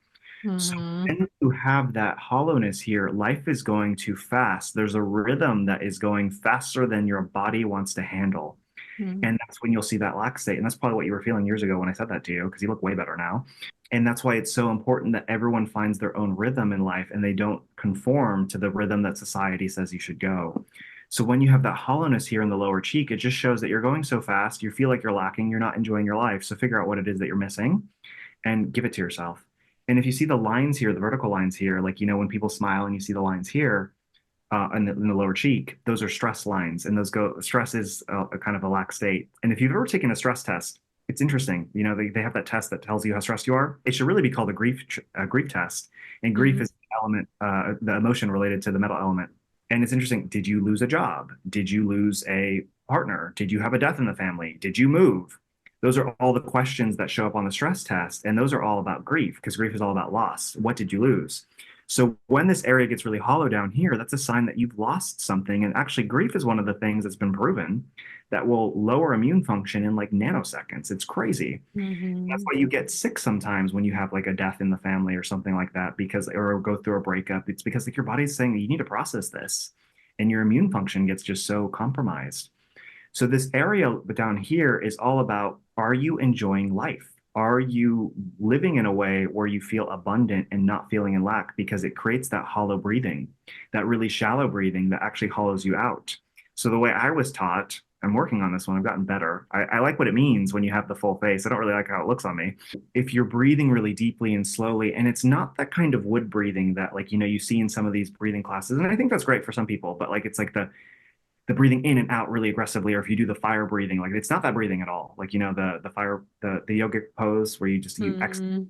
So Hmm. when you have that hollowness here, life is going too fast. There's a rhythm that is going faster than your body wants to handle. Hmm. And that's when you'll see that lack state. And that's probably what you were feeling years ago when I said that to you, because you look way better now. And that's why it's so important that everyone finds their own rhythm in life and they don't conform to the rhythm that society says you should go. So when you have that hollowness here in the lower cheek, it just shows that you're going so fast, you feel like you're lacking, you're not enjoying your life. So figure out what it is that you're missing and give it to yourself. And if you see the lines here, the vertical lines here, like, when people smile and you see the lines here in the lower cheek, those are stress lines. And stress is a kind of a lack state. And if you've ever taken a stress test, it's interesting. They have that test that tells you how stressed you are. It should really be called a grief test. And grief Hmm. is the element, the emotion related to the metal element. And it's interesting. Did you lose a job? Did you lose a partner? Did you have a death in the family? Did you move? Those are all the questions that show up on the stress test. And those are all about grief because grief is all about loss. What did you lose? So when this area gets really hollow down here, that's a sign that you've lost something. And actually, grief is one of the things that's been proven that will lower immune function in like nanoseconds. It's crazy. That's Hmm. why you get sick sometimes when you have like a death in the family or something like that, because or go through a breakup. It's because like your body's saying you need to process this, and your immune function gets just so compromised. So this area down here is all about, are you enjoying life? Are you living in a way where you feel abundant and not feeling in lack? Because it creates that hollow breathing, that really shallow breathing that actually hollows you out. So the way I was taught, I'm working on this one. I've gotten better. I like what it means when you have the full face. I don't really like how it looks on me. If you're breathing really deeply and slowly, and it's not that kind of wood breathing that like, you see in some of these breathing classes, and I think that's great for some people, but like it's like the breathing in and out really aggressively, or if you do the fire breathing, like it's not that breathing at all. Like the fire the yogic pose where you exhale Hmm.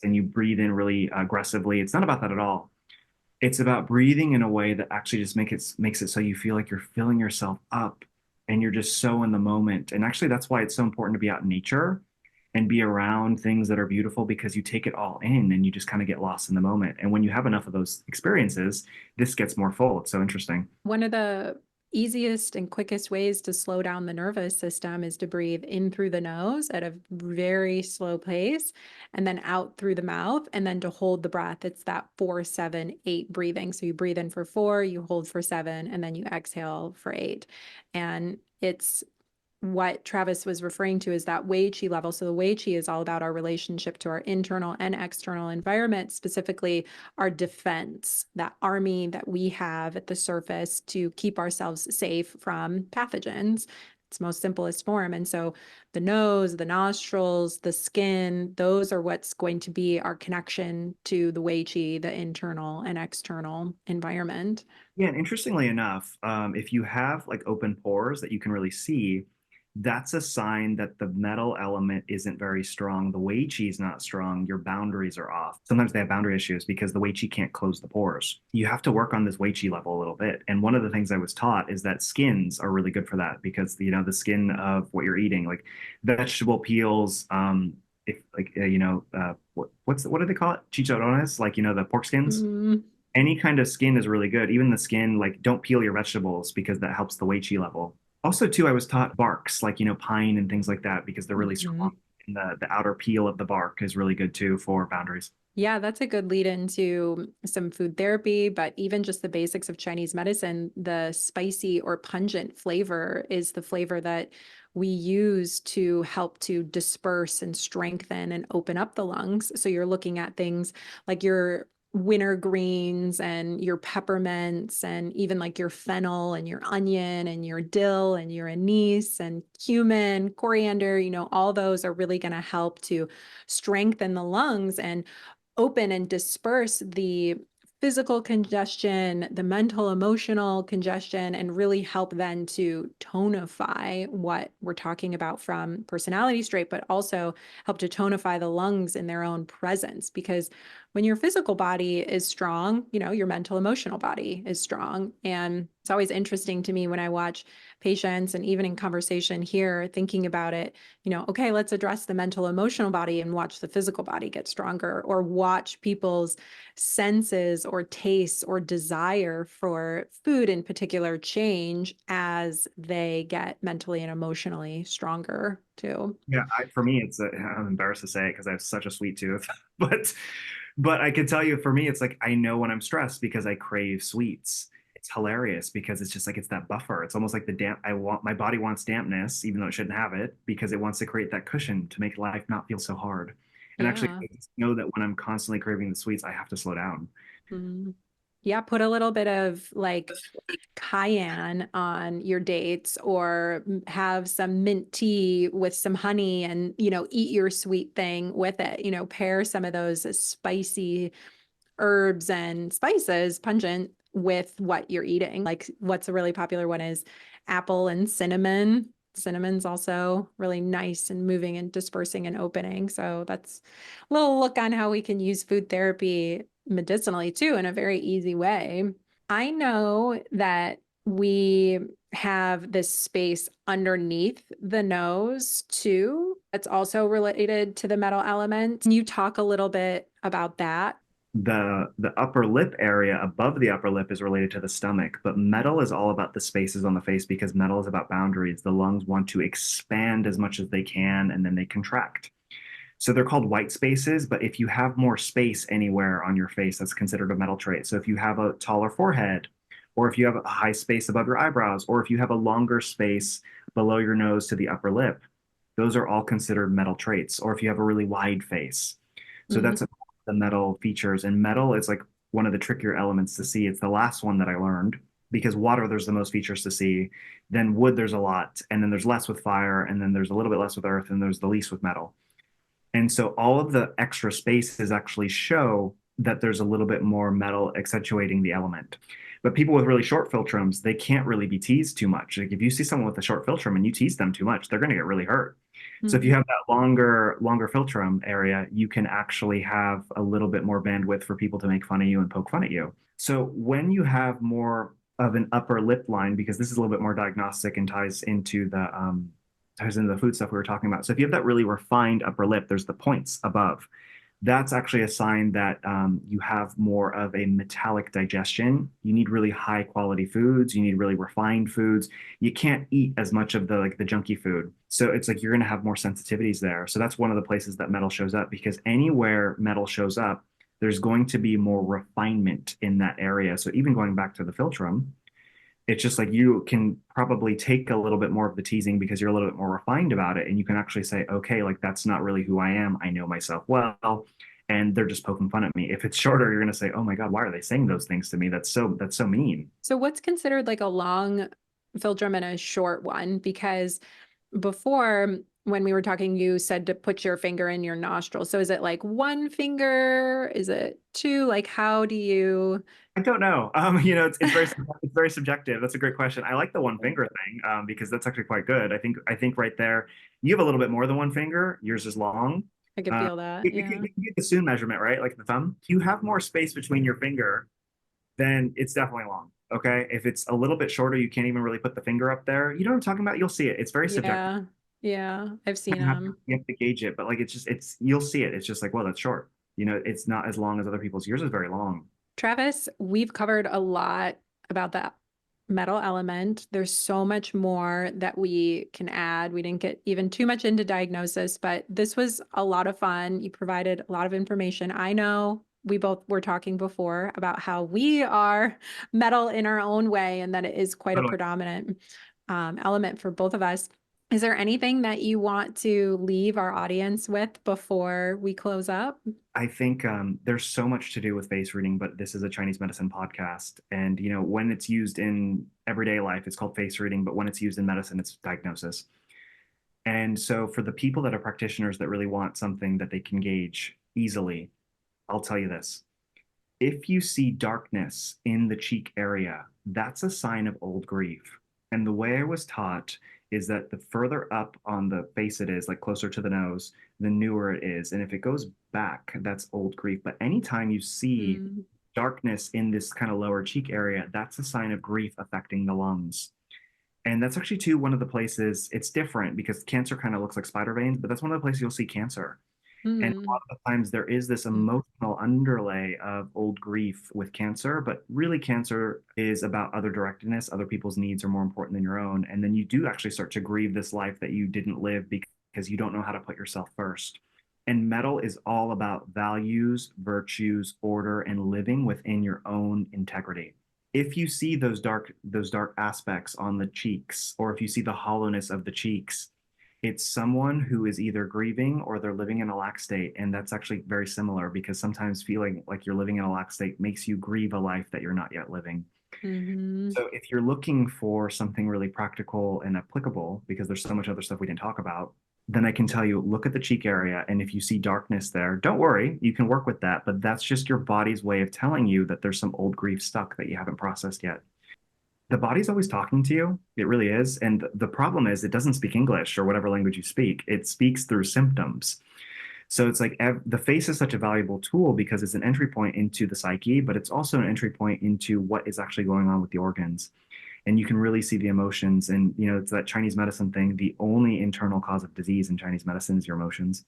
and you breathe in really aggressively. It's not about that at all. It's about breathing in a way that actually just makes it so you feel like you're filling yourself up and you're just so in the moment. And actually, that's why it's so important to be out in nature and be around things that are beautiful because you take it all in and you just kind of get lost in the moment. And when you have enough of those experiences, this gets more full. It's so interesting. One of the easiest and quickest ways to slow down the nervous system is to breathe in through the nose at a very slow pace and then out through the mouth and then to hold the breath. It's that 4-7-8 breathing. So you breathe in for 4, you hold for 7, and then you exhale for 8. And it's what Travis was referring to is that Wei Qi level. So the Wei Qi is all about our relationship to our internal and external environment, specifically our defense, that army that we have at the surface to keep ourselves safe from pathogens. It's most simplest form. And so the nose, the nostrils, the skin, those are what's going to be our connection to the Wei Qi, the internal and external environment. Yeah, and interestingly enough, if you have like open pores that you can really see, that's a sign that the metal element isn't very strong. The Wei Qi is not strong. Your boundaries are off. Sometimes they have boundary issues because the Wei Qi can't close the pores. You have to work on this Wei Qi level a little bit. And one of the things I was taught is that skins are really good for that because the skin of what you're eating, like vegetable peels, if like what do they call it? Chicharrones, like the pork skins, Mm, any kind of skin is really good. Even the skin, like don't peel your vegetables because that helps the Wei Qi level. Also, too, I was taught barks, like pine and things like that, because they're really strong. mhm. And the outer peel of the bark is really good too for boundaries. Yeah, that's a good lead into some food therapy, but even just the basics of Chinese medicine, the spicy or pungent flavor is the flavor that we use to help to disperse and strengthen and open up the lungs. So you're looking at things like your winter greens and your peppermints and even like your fennel and your onion and your dill and your anise and cumin, coriander, all those are really going to help to strengthen the lungs and open and disperse the physical congestion, the mental, emotional congestion, and really help then to tonify what we're talking about from personality trait, but also help to tonify the lungs in their own presence. Because when your physical body is strong, your mental, emotional body is strong. And it's always interesting to me when I watch patients and even in conversation here, thinking about it, okay, let's address the mental, emotional body and watch the physical body get stronger, or watch people's senses or tastes or desire for food in particular change as they get mentally and emotionally stronger too. Yeah, for me, I'm embarrassed to say it because I have such a sweet tooth, but but I can tell you, for me, it's like I know when I'm stressed because I crave sweets. It's hilarious because it's just like it's that buffer. It's almost like the damp. My body wants dampness, even though it shouldn't have it, because it wants to create that cushion to make life not feel so hard. And actually, Yeah. I just know that when I'm constantly craving the sweets, I have to slow down. Mm. Yeah, put a little bit of like cayenne on your dates or have some mint tea with some honey and, eat your sweet thing with it. Pair some of those spicy herbs and spices, pungent, with what you're eating. Like what's a really popular one is apple and cinnamon. Cinnamon's also really nice and moving and dispersing and opening. So that's a little look on how we can use food therapy medicinally too in a very easy way. I know that we have this space underneath the nose too. That's also related to the metal element. Can you talk a little bit about that? The upper lip area above the upper lip is related to the stomach, but metal is all about the spaces on the face because metal is about boundaries. The lungs want to expand as much as they can and then they contract. So they're called white spaces, but if you have more space anywhere on your face, that's considered a metal trait. So if you have a taller forehead, or if you have a high space above your eyebrows, or if you have a longer space below your nose to the upper lip, those are all considered metal traits. Or if you have a really wide face. So Mhm. that's the metal features. And metal is like one of the trickier elements to see. It's the last one that I learned because water, there's the most features to see. Then wood, there's a lot. And then there's less with fire. And then there's a little bit less with earth. And there's the least with metal. And so all of the extra spaces actually show that there's a little bit more metal accentuating the element. But people with really short philtrums, they can't really be teased too much. Like if you see someone with a short philtrum and you tease them too much, they're going to get really hurt. So if you Mhm. have that longer philtrum area, you can actually have a little bit more bandwidth for people to make fun of you and poke fun at you. So when you have more of an upper lip line, because this is a little bit more diagnostic and ties into the food stuff we were talking about. So if you have that really refined upper lip, there's the points above. That's actually a sign that you have more of a metallic digestion. You need really high quality foods. You need really refined foods. You can't eat as much of the like the junky food. So it's like you're going to have more sensitivities there. So that's one of the places that metal shows up because anywhere metal shows up, there's going to be more refinement in that area. So even going back to the philtrum, it's just like you can probably take a little bit more of the teasing because you're a little bit more refined about it and you can actually say okay, like that's not really who I am. I know myself well and they're just poking fun at me. If it's shorter, you're going to say, oh my god, why are they saying those things to me? That's so mean. So what's considered like a long philtrum and a short one? Because before when we were talking, you said to put your finger in your nostril. So is it like one finger? Is it two? Like how do you? I don't know. It's very subjective. That's a great question. I like the one finger thing because that's actually quite good. I think right there you have a little bit more than one finger. Yours is long. I could Uh, feel that. you Yeah. can get the Soon measurement, right? Like the thumb. If you have more space between your finger, then it's definitely long. Okay. If it's a little bit shorter, you can't even really put the finger up there. You know what I'm talking about? You'll see it. It's very subjective. Yeah. Yeah. I've seen You have them. you have to gauge it, but like it's you'll see it. It's just like, well, that's short. It's not as long as other people's. Yours is very long. Travis, we've covered a lot about that metal element. There's so much more that we can add. We didn't get even too much into diagnosis, but this was a lot of fun. You provided a lot of information. I know we both were talking before about how we are metal in our own way and that it is quite a Totally. predominant element for both of us. Is there anything that you want to leave our audience with before we close up? I think there's so much to do with face reading, but this is a Chinese medicine podcast. And, when it's used in everyday life, it's called face reading, but when it's used in medicine, it's diagnosis. And so for the people that are practitioners that really want something that they can gauge easily, I'll tell you this. If you see darkness in the cheek area, that's a sign of old grief. And the way I was taught is that the further up on the face it is, like closer to the nose, the newer it is. And if it goes back, that's old grief. But anytime you see Mm, darkness in this kind of lower cheek area, that's a sign of grief affecting the lungs. And that's actually too one of the places it's different because cancer kind of looks like spider veins, but that's one of the places you'll see cancer. And a lot mm, of the times there is this emotional underlay of old grief with cancer, but really cancer is about other directedness. Other people's needs are more important than your own. And then you do actually start to grieve this life that you didn't live because you don't know how to put yourself first. And metal is all about values, virtues, order, and living within your own integrity. If you see those dark aspects on the cheeks, or if you see the hollowness of the cheeks, it's someone who is either grieving or they're living in a lack state. And that's actually very similar because sometimes feeling like you're living in a lack state makes you grieve a life that you're not yet living. mhm. So if you're looking for something really practical and applicable, because there's so much other stuff we didn't talk about, then I can tell you, look at the cheek area. And if you see darkness there, don't worry, you can work with that. But that's just your body's way of telling you that there's some old grief stuck that you haven't processed yet. The body's always talking to you. It really is. And the problem is it doesn't speak English or whatever language you speak. It speaks through symptoms. So it's like the face is such a valuable tool because it's an entry point into the psyche, but it's also an entry point into what is actually going on with the organs. and you can really see the emotions. And, it's that Chinese medicine thing. The only internal cause of disease in Chinese medicine is your emotions.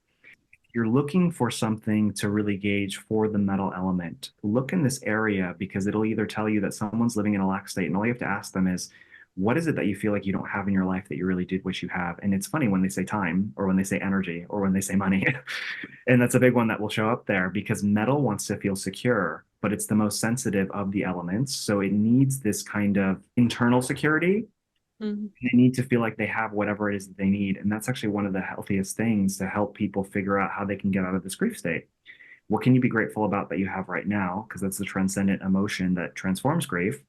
You're looking for something to really gauge for the metal element, look in this area because it'll either tell you that someone's living in a lack state, and all you have to ask them is, what is it that you feel like you don't have in your life that you really did wish you have? And it's funny when they say time, or when they say energy, or when they say money. And that's a big one that will show up there because metal wants to feel secure, but it's the most sensitive of the elements. So it needs this kind of internal security. Mhm. They need to feel like they have whatever it is that they need. And that's actually one of the healthiest things to help people figure out how they can get out of this grief state. What can you be grateful about that you have right now? Because that's the transcendent emotion that transforms grief.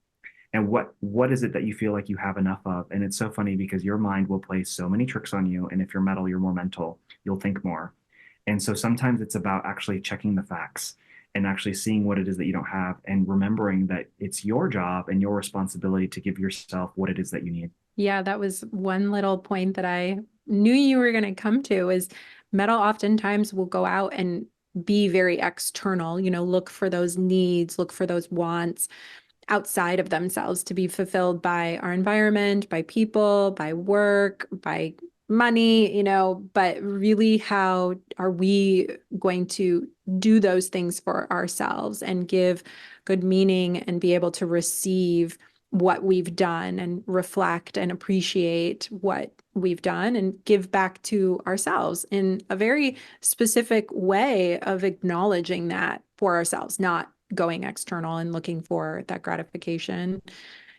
And what is it that you feel like you have enough of? And it's so funny because your mind will play so many tricks on you. And if you're metal, you're more mental. You'll think more. And so sometimes it's about actually checking the facts and actually seeing what it is that you don't have and remembering that it's your job and your responsibility to give yourself what it is that you need. Yeah, that was one little point that I knew you were going to come to is metal oftentimes will go out and be very external, look for those needs, look for those wants outside of themselves to be fulfilled by our environment, by people, by work, by money, but really how are we going to do those things for ourselves and give good meaning and be able to receive what we've done and reflect and appreciate what we've done and give back to ourselves in a very specific way of acknowledging that for ourselves, not going external and looking for that gratification.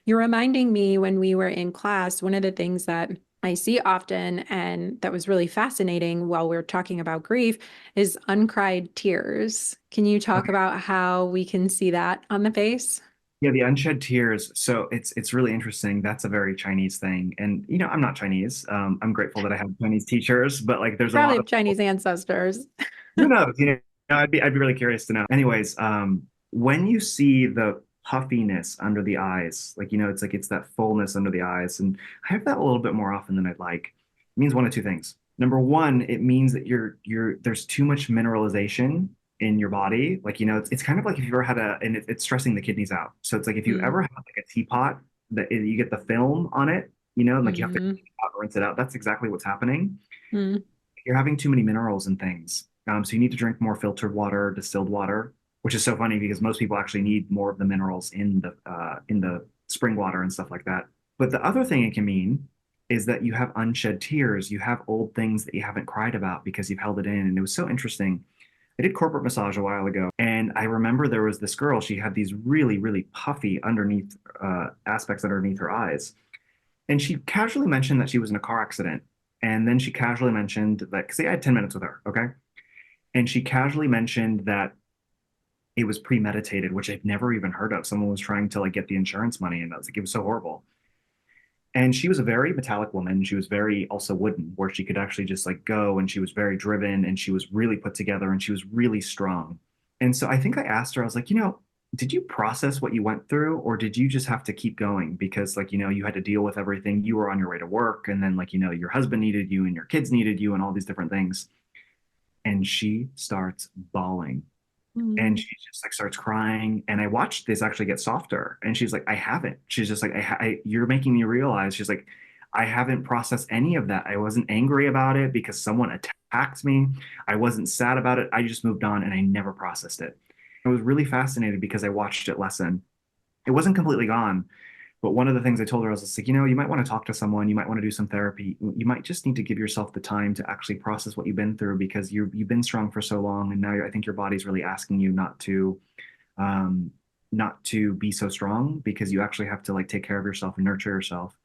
You're reminding me when we were in class, one of the things that I see often and that was really fascinating while we're talking about grief is uncried tears. Can you talk Okay. about how we can see that on the face? Yeah, the unshed tears. So it's really interesting. That's a very Chinese thing. And I'm not Chinese. I'm grateful that I have Chinese teachers, but like You there's a probably lot have of Chinese ancestors. who knows, I'd be really curious to know. Anyways, when you see the puffiness under the eyes, like it's like it's that fullness under the eyes, and I have that a little bit more often than I'd like. It means one of two things. Number one, it means that you're there's too much mineralization in your body. Like, it's kind of like if you've ever had and it's stressing the kidneys out. So it's like if you Mm, ever had like a teapot that you get the film on it, and like you have to mm, rinse it out. That's exactly what's happening. mm, You're having too many minerals and things. So you need to drink more filtered water, distilled water, which is so funny because most people actually need more of the minerals in the spring water and stuff like that. But the other thing it can mean is that you have unshed tears. You have old things that you haven't cried about because you've held it in. And it was so interesting. I did corporate massage a while ago, and I remember there was this girl. She had these really, really puffy underneath aspects underneath her eyes, and she casually mentioned that she was in a car accident. And then she casually mentioned that, because I had 10 minutes with her, okay? And she casually mentioned that it was premeditated, which I've never even heard of. Someone was trying to like get the insurance money, and I was like, it was so horrible. And she was a very metallic woman. She was very also wooden, where she could actually just like go, and she was very driven, and she was really put together, and she was really strong. And so I think I asked her, I was like, did you process what you went through, or did you just have to keep going? Because like, you had to deal with everything. You were on your way to work, and then like, your husband needed you and your kids needed you and all these different things. And she starts bawling, and mm, she just like starts crying, and I watched this actually get softer, and she's like, I haven't. She's just like, you're making me realize. She's like, I haven't processed any of that. I wasn't angry about it because someone attacked me. I wasn't sad about it. I just moved on, and I never processed it. I was really fascinated because I watched it lessen. It wasn't completely gone, but one of the things I told her, I was just like, you might want to talk to someone. You might want to do some therapy. You might just need to give yourself the time to actually process what you've been through because you've been strong for so long, and now I think your body's really asking you um, not to be so strong because you actually have to like take care of yourself and nurture yourself.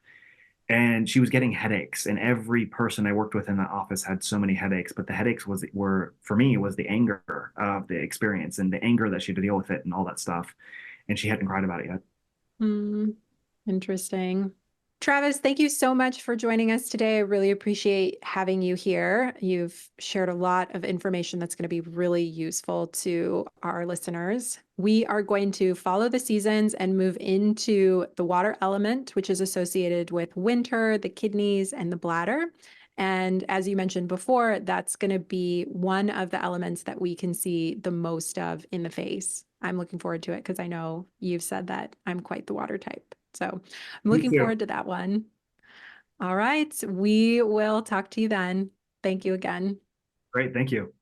And she was getting headaches, and every person I worked with in that office had so many headaches. But the headaches were for me was the anger of the experience and the anger that she had to deal with it and all that stuff. And she hadn't cried about it yet. mm. Interesting. Travis, thank you so much for joining us today. I really appreciate having you here. You've shared a lot of information that's going to be really useful to our listeners. We are going to follow the seasons and move into the water element, which is associated with winter, the kidneys, and the bladder. And as you mentioned before, that's going to be one of the elements that we can see the most of in the face. I'm looking forward to it because I know you've said that I'm quite the water type. So I'm Me looking too. forward to that one. All right. We will talk to you then. Thank you again. Great. Thank you.